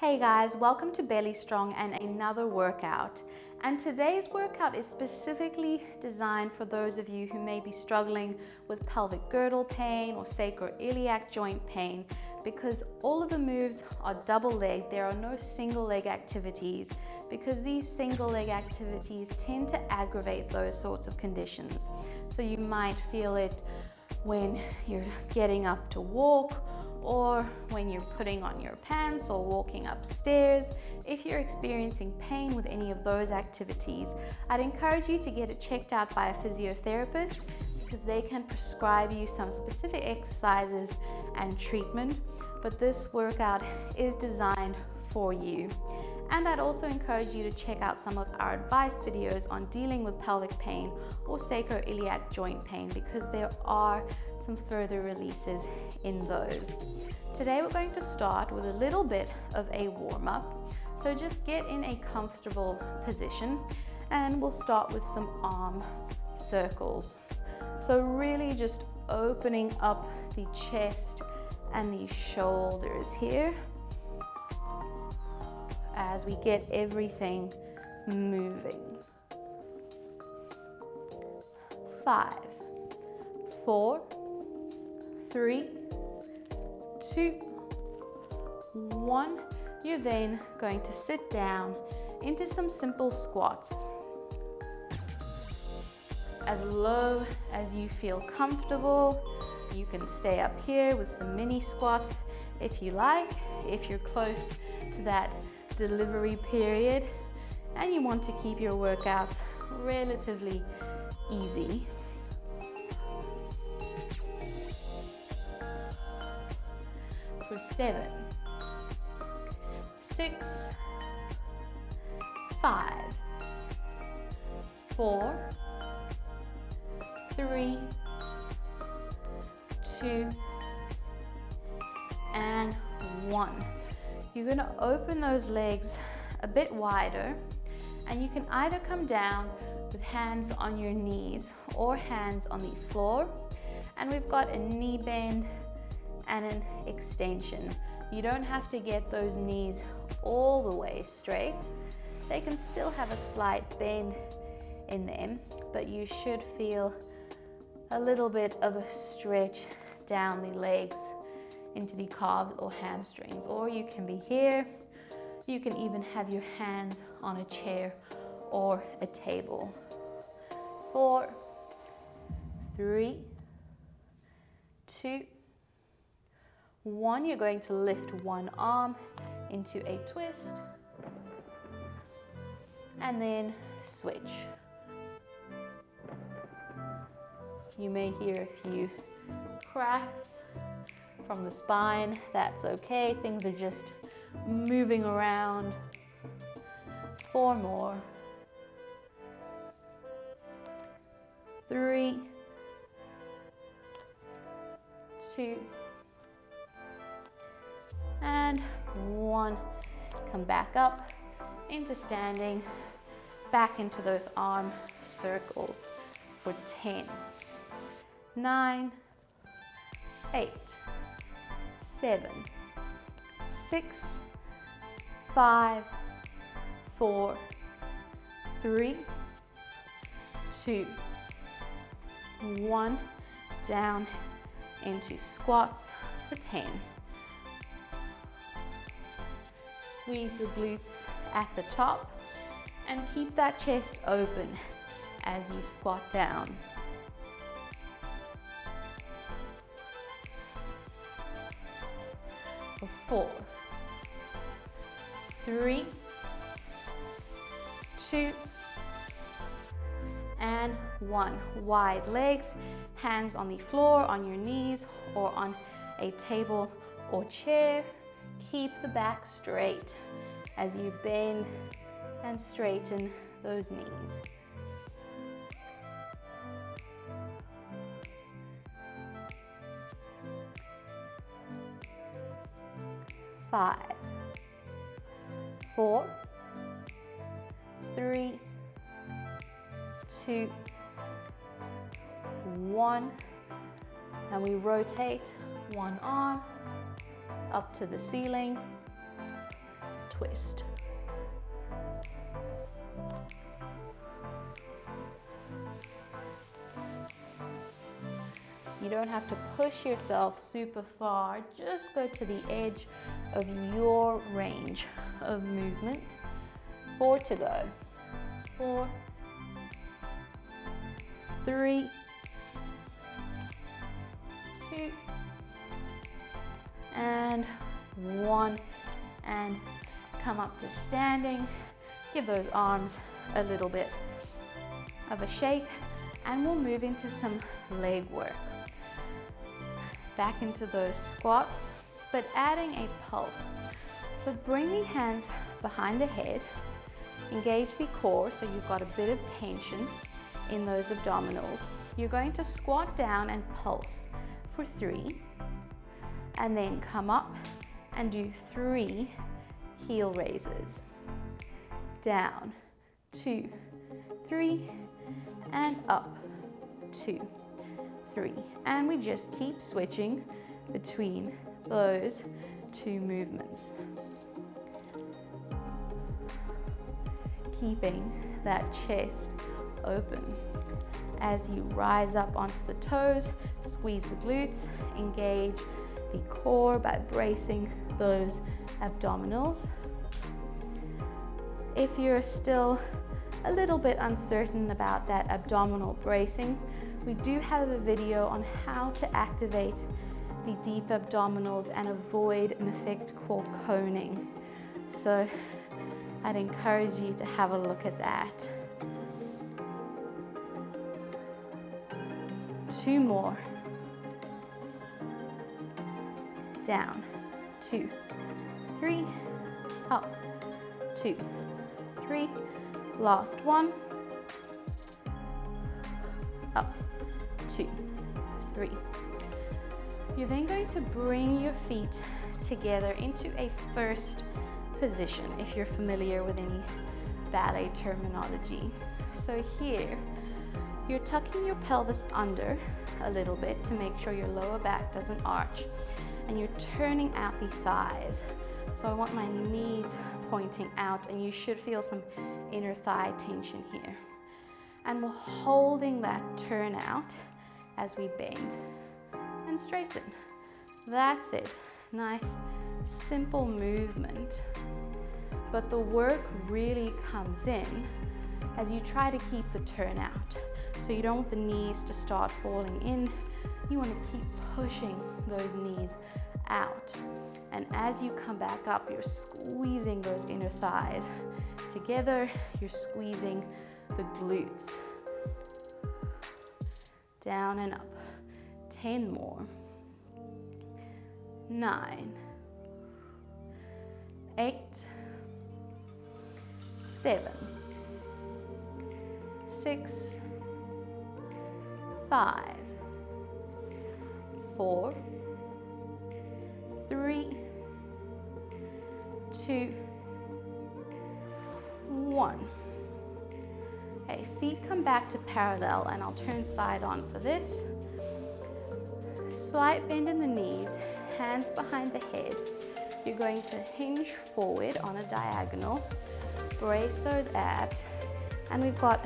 Hey guys, welcome to Belly Strong and another workout. And today's workout is specifically designed for those of you who may be struggling with pelvic girdle pain or sacroiliac joint pain, because all of the moves are double leg. There are no single leg activities because these single leg activities tend to aggravate those sorts of conditions. So you might feel it when you're getting up to walk, or when you're putting on your pants or walking upstairs. If you're experiencing pain with any of those activities, I'd encourage you to get it checked out by a physiotherapist because they can prescribe you some specific exercises and treatment, but this workout is designed for you. And I'd also encourage you to check out some of our advice videos on dealing with pelvic pain or sacroiliac joint pain, because there are some further releases in those. Today we're going to start with a little bit of a warm-up. So just get in a comfortable position and we'll start with some arm circles. So really just opening up the chest and the shoulders here as we get everything moving. 5, 4, 3, 2, 1. You're then going to sit down into some simple squats. As low as you feel comfortable. You can stay up here with some mini squats if you like, if you're close to that delivery period and you want to keep your workouts relatively easy. For 7, 6, 5, 4, 3, 2, and 1. You're going to open those legs a bit wider, and you can either come down with hands on your knees or hands on the floor. And we've got a knee bend and an extension. You don't have to get those knees all the way straight. They can still have a slight bend in them, but you should feel a little bit of a stretch down the legs into the calves or hamstrings. Or you can be here. You can even have your hands on a chair or a table. 4, 3, 2, 1. You're going to lift one arm into a twist and then switch. You may hear a few cracks from the spine. That's okay. Things are just moving around. 4 more. 3, 2, and 1. Come back up into standing, back into those arm circles for 10, 9, 8, 7, 6, 5, 4, 3, 2, 1. Down into squats for 10. Squeeze the glutes at the top and keep that chest open as you squat down. For 4, 3, 2, and 1. Wide legs, hands on the floor, on your knees, or on a table or chair. Keep the back straight as you bend and straighten those knees. 5, 4, 3, 2, 1. And we rotate one arm up to the ceiling twist. You don't have to push yourself super far, just go to the edge of your range of movement. 4 to go. 4, 3, 2, and 1, and come up to standing. Give those arms a little bit of a shake, and we'll move into some leg work. Back into those squats, but adding a pulse. So bring the hands behind the head, engage the core so you've got a bit of tension in those abdominals. You're going to squat down and pulse for 3, and then come up and do 3 heel raises. Down, 2, 3, and up, 2, 3. And we just keep switching between those 2 movements. Keeping that chest open. As you rise up onto the toes, squeeze the glutes, engage the core by bracing those abdominals. If you're still a little bit uncertain about that abdominal bracing, we do have a video on how to activate the deep abdominals and avoid an effect called coning. So I'd encourage you to have a look at that. 2 more. Down, 2, 3, up, 2, 3, last 1, up, 2, 3. You're then going to bring your feet together into a first position, if you're familiar with any ballet terminology. So here, you're tucking your pelvis under a little bit to make sure your lower back doesn't arch, and you're turning out the thighs. So I want my knees pointing out, and you should feel some inner thigh tension here. And we're holding that turn out as we bend and straighten. That's it. Nice, simple movement. But the work really comes in as you try to keep the turn out. So you don't want the knees to start falling in. You want to keep pushing those knees out. And as you come back up, you're squeezing those inner thighs together. You're squeezing the glutes. Down and up. 10 more. 9, 8, 7, 6, 5, 4, 3, 2, 1. Okay, feet come back to parallel, and I'll turn side on for this. Slight bend in the knees, hands behind the head. You're going to hinge forward on a diagonal, brace those abs, and we've got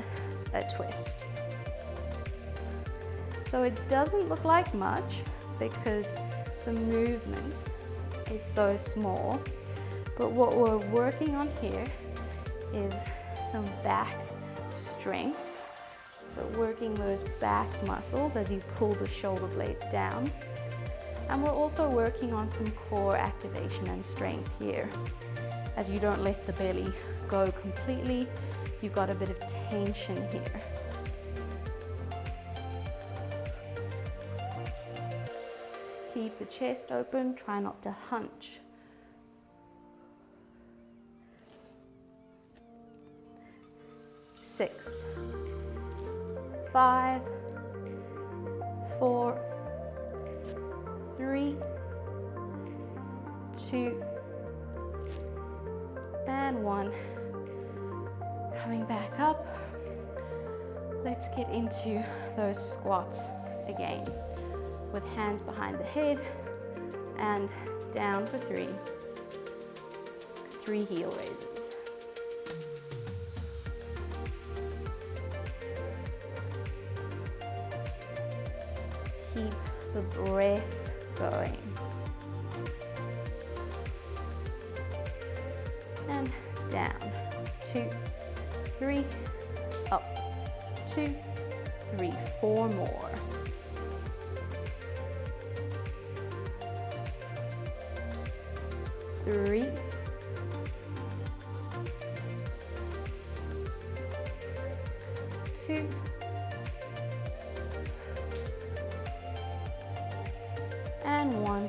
a twist. So it doesn't look like much because the movement is so small, but what we're working on here is some back strength. So working those back muscles as you pull the shoulder blades down. And we're also working on some core activation and strength here. As you don't let the belly go completely, you've got a bit of tension here. Keep the chest open, try not to hunch. 6, 5, 4, 3, 2, and 1. Coming back up. Let's get into those squats again with hands behind the head and down for 3, 3 heel raises. Keep the breath going. And down. 2, 3, up. 2, 3, 4 more. Three, 2, and 1.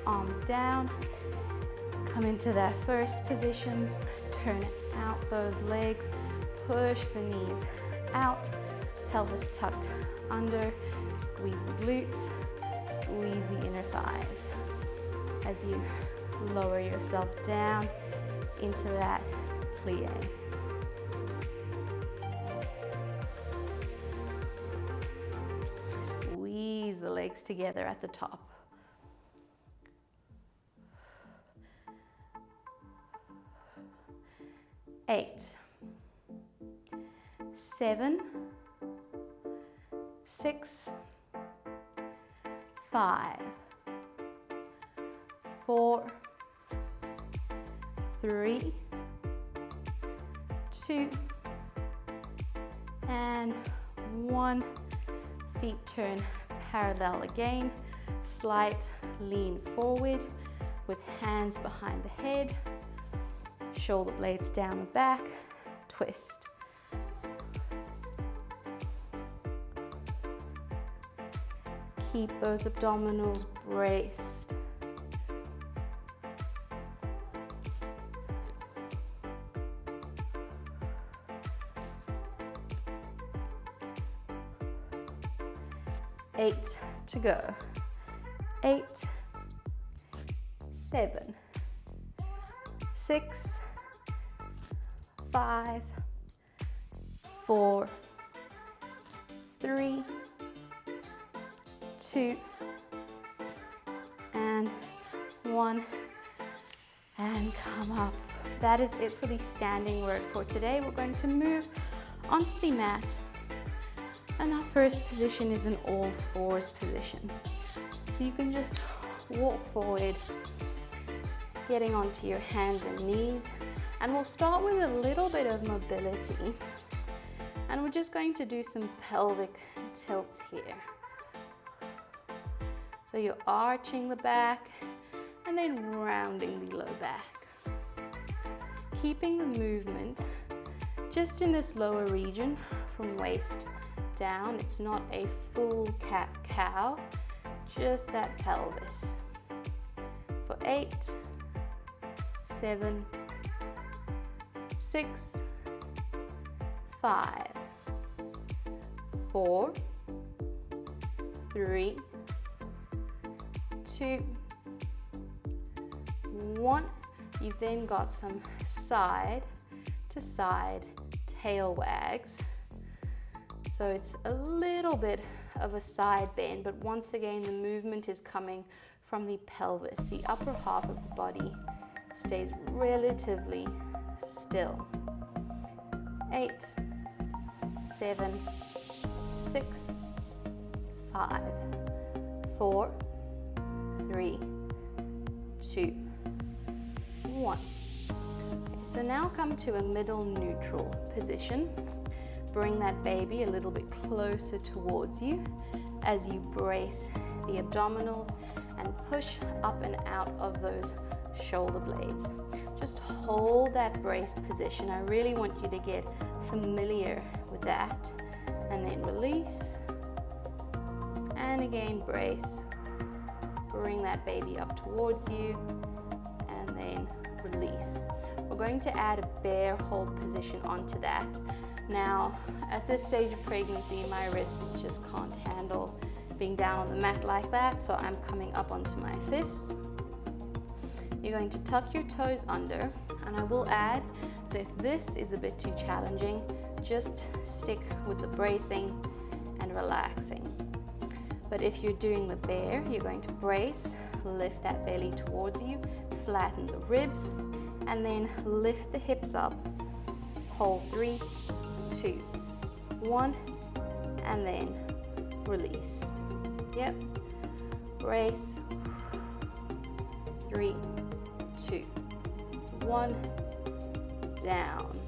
Arms down. Come into that first position. Turn out those legs. Push the knees out. Pelvis tucked under. Squeeze the glutes. Squeeze the inner thighs. As you lower yourself down into that plie. Squeeze the legs together at the top. 8, 7, 6, 5, 4, 3, 2, and 1. Feet turn parallel again. Slight lean forward with hands behind the head. Shoulder blades down the back. Twist. Keep those abdominals braced. Eight to go. 8, 7, 6, 5, 4, 3, 2, and 1, and come up. That is it for the standing work for today. We're going to move onto the mat, and our first position is an all fours position. So you can just walk forward, getting onto your hands and knees, and we'll start with a little bit of mobility, and we're just going to do some pelvic tilts here. So you're arching the back and then rounding the low back. Keeping the movement just in this lower region from waist down. It's not a full cat-cow, just that pelvis. For 8, 7, 6, 5, 4, 3, 2, 1. You've then got some side to side tail wags. So it's a little bit of a side bend, but once again, the movement is coming from the pelvis. The upper half of the body stays relatively still. 8, 7, 6, 5, 4, 3, 2, 1. Okay, so now come to a middle neutral position. Bring that baby a little bit closer towards you as you brace the abdominals and push up and out of those shoulder blades. Just hold that braced position. I really want you to get familiar with that. And then release. And again, brace. Bring that baby up towards you. And then release. We're going to add a bear hold position onto that. Now, at this stage of pregnancy, my wrists just can't handle being down on the mat like that, so I'm coming up onto my fists. You're going to tuck your toes under, and I will add that if this is a bit too challenging, just stick with the bracing and relaxing. But if you're doing the bear, you're going to brace, lift that belly towards you, flatten the ribs, and then lift the hips up. Hold 3, 2, 1, and then release. Yep. Brace. 3, 2, 1, down.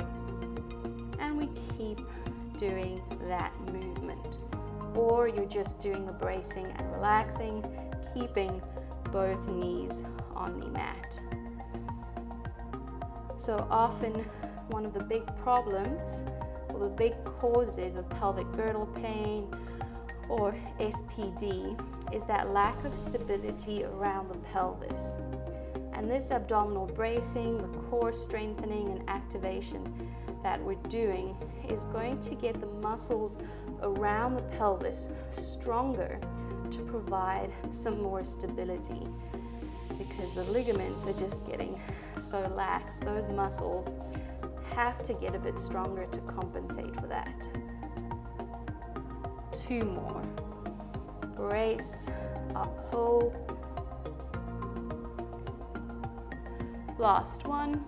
And we keep doing that movement. Or you're just doing the bracing and relaxing, keeping both knees on the mat. So often one of the big problems or the big causes of pelvic girdle pain or SPD is that lack of stability around the pelvis. And this abdominal bracing, the core strengthening and activation that we're doing is going to get the muscles around the pelvis stronger to provide some more stability, because the ligaments are just getting so lax. Those muscles have to get a bit stronger to compensate for that. 2 more. Brace, uphold. Last one.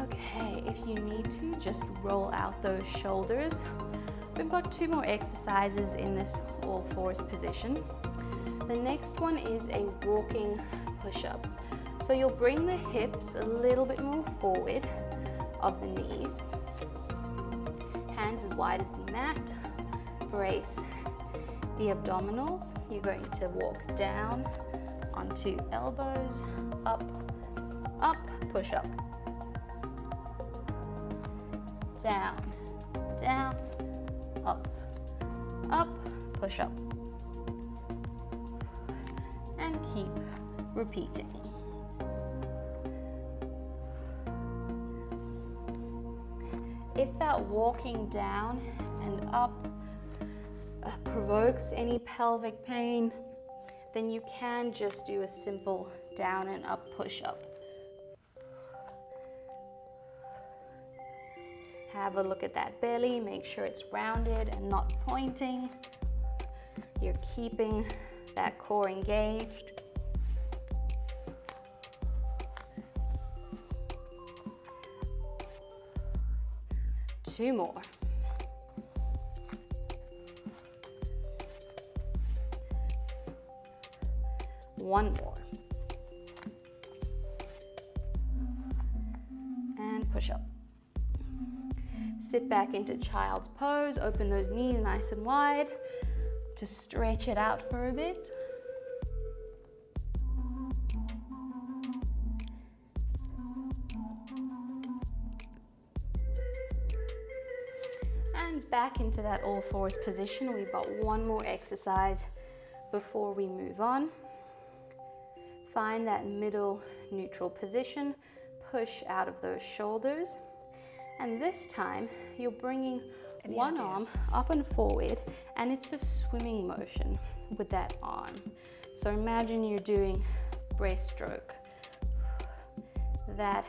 Okay, if you need to, just roll out those shoulders. We've got 2 more exercises in this all fours position. The next one is a walking push-up. So you'll bring the hips a little bit more forward of the knees. Hands as wide as the mat. Brace the abdominals. You're going to walk down onto elbows, up, up, push up. Down, down, up, up, push up. And keep repeating. If that walking down and up provokes any pelvic pain, then you can just do a simple down and up push-up. Have a look at that belly, make sure it's rounded and not pointing. You're keeping that core engaged. Two more. One more. And push up. Sit back into child's pose, open those knees nice and wide to stretch it out for a bit. And back into that all fours position. We've got one more exercise before we move on. Find that middle neutral position, push out of those shoulders. And this time, you're bringing one arm up and forward, and it's a swimming motion with that arm. So imagine you're doing breaststroke. That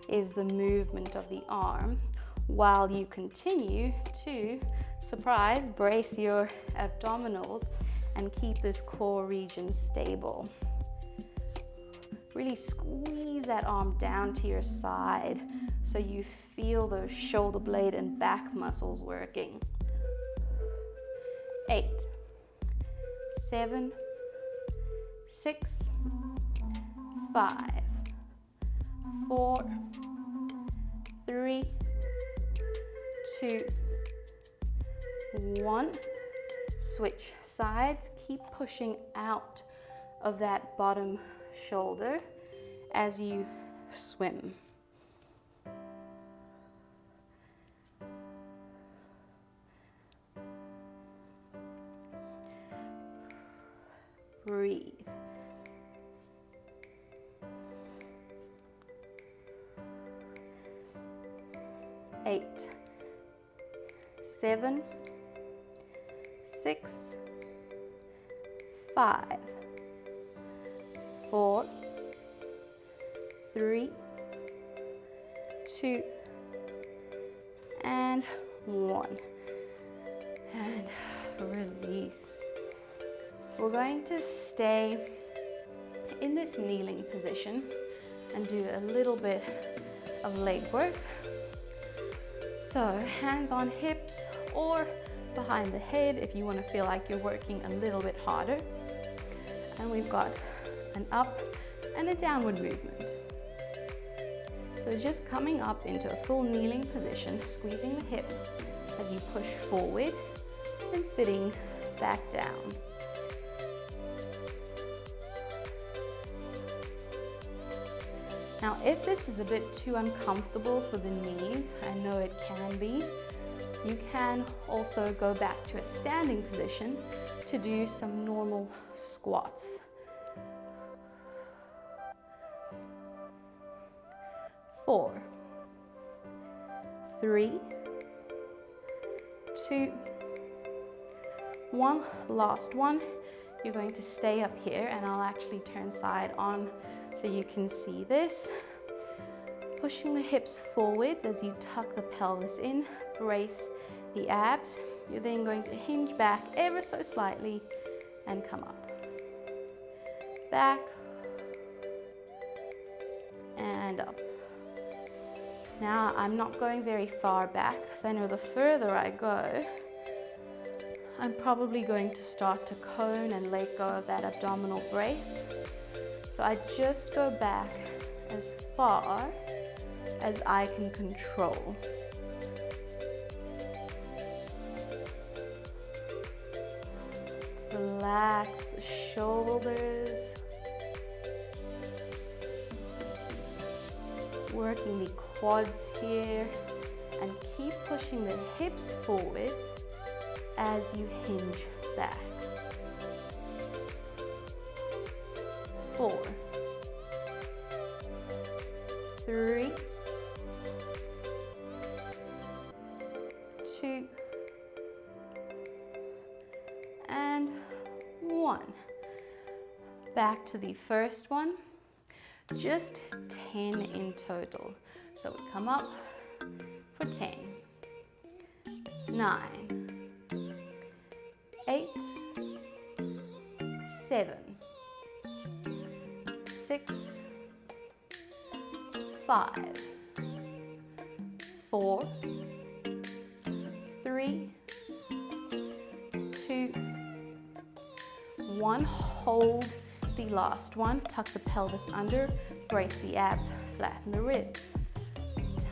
is the movement of the arm, while you continue to, surprise, brace your abdominals and keep this core region stable. Really squeeze that arm down to your side so you feel those shoulder blade and back muscles working. 8, 7, 6, 5, 4, 3, 2, 1. Switch sides. Keep pushing out of that bottom shoulder as you swim. Breathe. Eight, 7, 6, 5, 4, 3, 2, and 1, and release. We're going to stay in this kneeling position and do a little bit of leg work. So hands on hips or behind the head if you want to feel like you're working a little bit harder. And we've got an up and a downward movement. So just coming up into a full kneeling position, squeezing the hips as you push forward and sitting back down. Now, if this is a bit too uncomfortable for the knees, I know it can be, you can also go back to a standing position to do some normal squats. 4, 3, 2, 1. Last one. You're going to stay up here, and I'll actually turn side on so you can see this. Pushing the hips forwards as you tuck the pelvis in, brace the abs. You're then going to hinge back ever so slightly and come up. Back and up. Now, I'm not going very far back because I know the further I go, I'm probably going to start to cone and let go of that abdominal brace. So I just go back as far as I can control. Relax the shoulders. Working the quads here, and keep pushing the hips forwards as you hinge back. 4, 3, 2, and 1. Back to the first one. Just 10 in total. So we come up for 10, 9, 8, 7, 6, 5, 4, 3, 2, 1. Hold the last one. Tuck the pelvis under, brace the abs, flatten the ribs.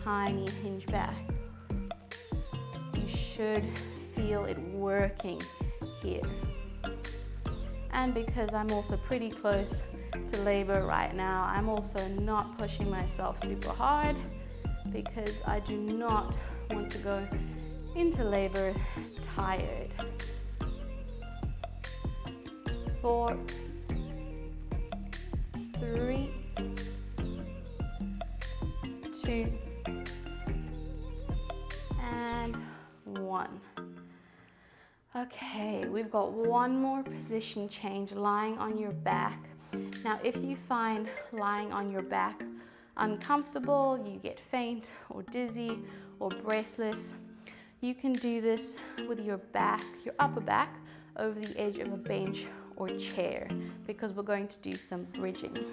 Tiny hinge back. You should feel it working here. And because I'm also pretty close to labor right now, I'm also not pushing myself super hard because I do not want to go into labor tired. 4, 3, 2, and 1. Okay, we've got one more position change, lying on your back. Now, if you find lying on your back uncomfortable, you get faint or dizzy or breathless, you can do this with your back, your upper back, over the edge of a bench or chair, because we're going to do some bridging.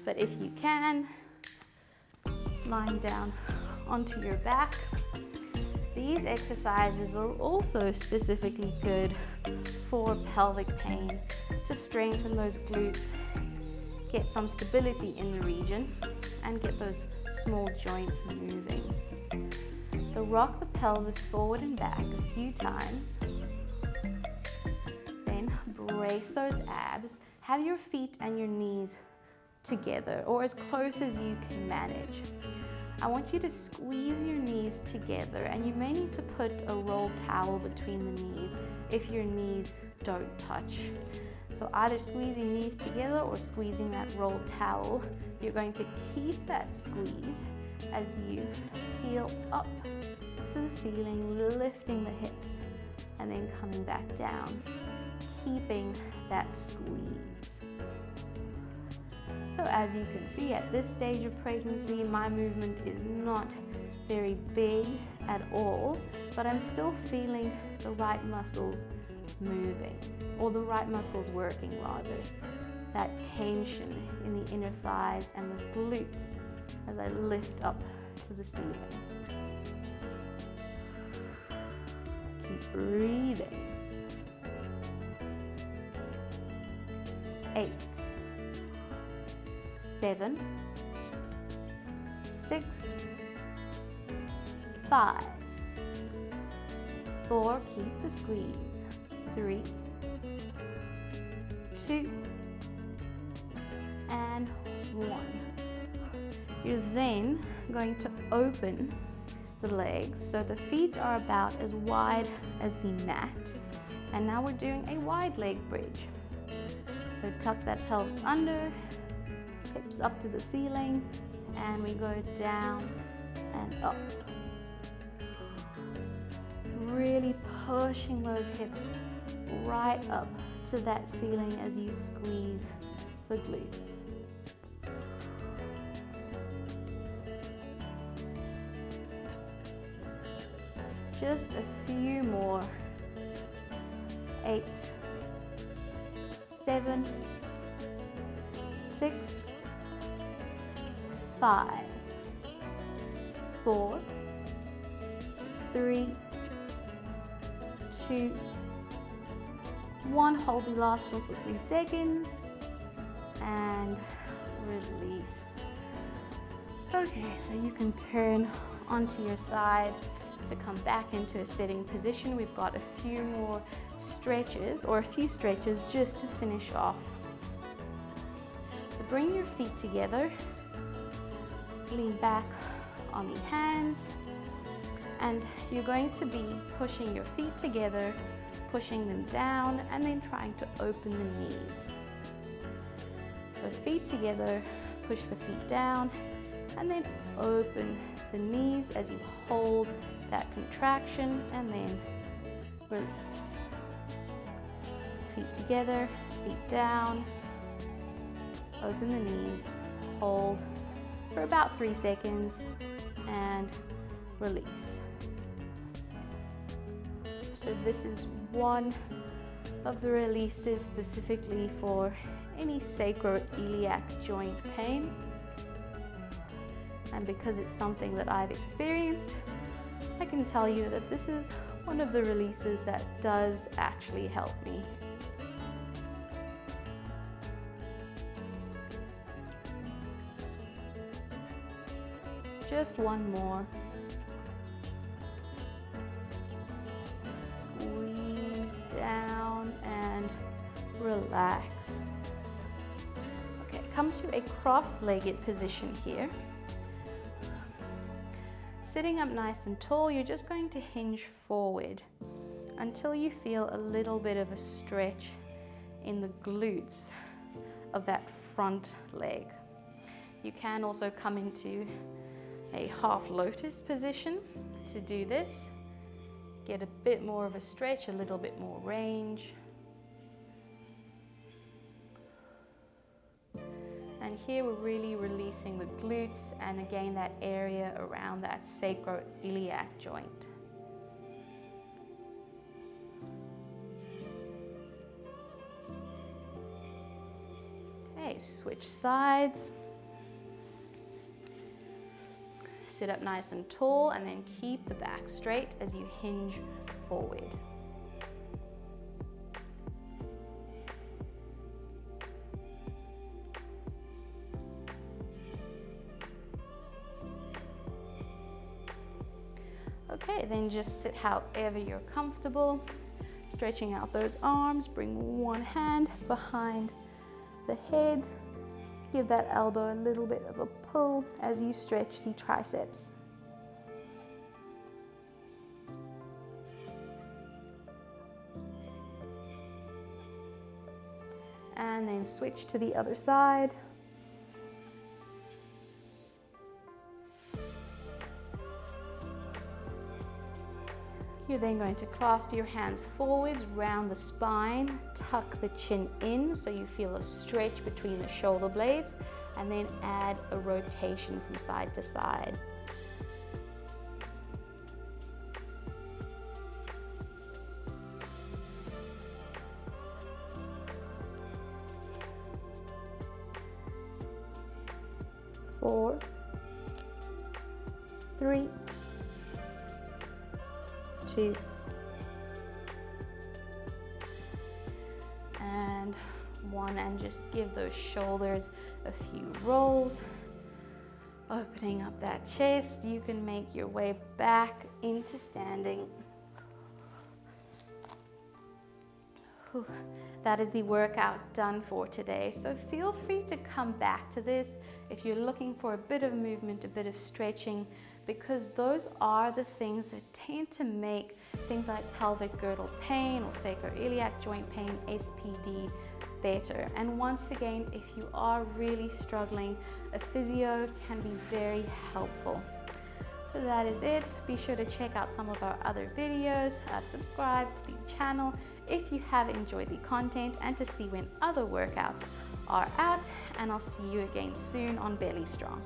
But if you can, lying down onto your back. These exercises are also specifically good for pelvic pain, to strengthen those glutes, get some stability in the region, and get those small joints moving. So rock the pelvis forward and back a few times. Then brace those abs. Have your feet and your knees together, or as close as you can manage. I want you to squeeze your knees together, and you may need to put a rolled towel between the knees if your knees don't touch. So either squeeze your knees together or squeezing that rolled towel. You're going to keep that squeeze as you peel up to the ceiling, lifting the hips, and then coming back down, keeping that squeeze. So as you can see, at this stage of pregnancy, my movement is not very big at all, but I'm still feeling the right muscles moving, or the right muscles working rather. That tension in the inner thighs and the glutes as I lift up to the ceiling. Keep breathing. 8, 7, 6, 5, 4, keep the squeeze, 3, 2, and 1. You're then going to open the legs so the feet are about as wide as the mat. And now we're doing a wide leg bridge. So tuck that pelvis under, hips up to the ceiling, and we go down and up. Really pushing those hips right up to that ceiling as you squeeze the glutes. Just a few more. 8, 7, 6, 5, 4, 3, 2, 1. Hold the last one for 3 seconds and release. Okay, so you can turn onto your side to come back into a sitting position. We've got a few more stretches, or a few stretches just to finish off. So bring your feet together, lean back on the hands, and you're going to be pushing your feet together, pushing them down, and then trying to open the knees. So feet together, push the feet down, and then open the knees as you hold that contraction, and then release. Feet together, feet down, open the knees, hold for about 3 seconds, and release. So this is one of the releases specifically for any sacroiliac joint pain. And because it's something that I've experienced, I can tell you that this is one of the releases that does actually help me. Just one more. Squeeze down and relax. Okay, come to a cross-legged position here. Sitting up nice and tall, you're just going to hinge forward until you feel a little bit of a stretch in the glutes of that front leg. You can also come into a half lotus position to do this. Get a bit more of a stretch, a little bit more range. And here we're really releasing the glutes and again that area around that sacroiliac joint. Okay, switch sides. Sit up nice and tall and then keep the back straight as you hinge forward. Okay, then just sit however you're comfortable, stretching out those arms. Bring one hand behind the head. Give that elbow a little bit of a pull as you stretch the triceps. And then switch to the other side. You're then going to clasp your hands forwards, round the spine, tuck the chin in so you feel a stretch between the shoulder blades, and then add a rotation from side to side. 4, 3, 2, and 1, and just give those shoulders a few rolls, opening up that chest. You can make your way back into standing. Whew. That is the workout done for today. So feel free to come back to this if you're looking for a bit of movement, a bit of stretching, because those are the things that tend to make things like pelvic girdle pain or sacroiliac joint pain, SPD, better. And once again, if you are really struggling, a physio can be very helpful. So that is it. Be sure to check out some of our other videos, subscribe to the channel if you have enjoyed the content, and to see when other workouts are out. And I'll see you again soon on Belly Strong.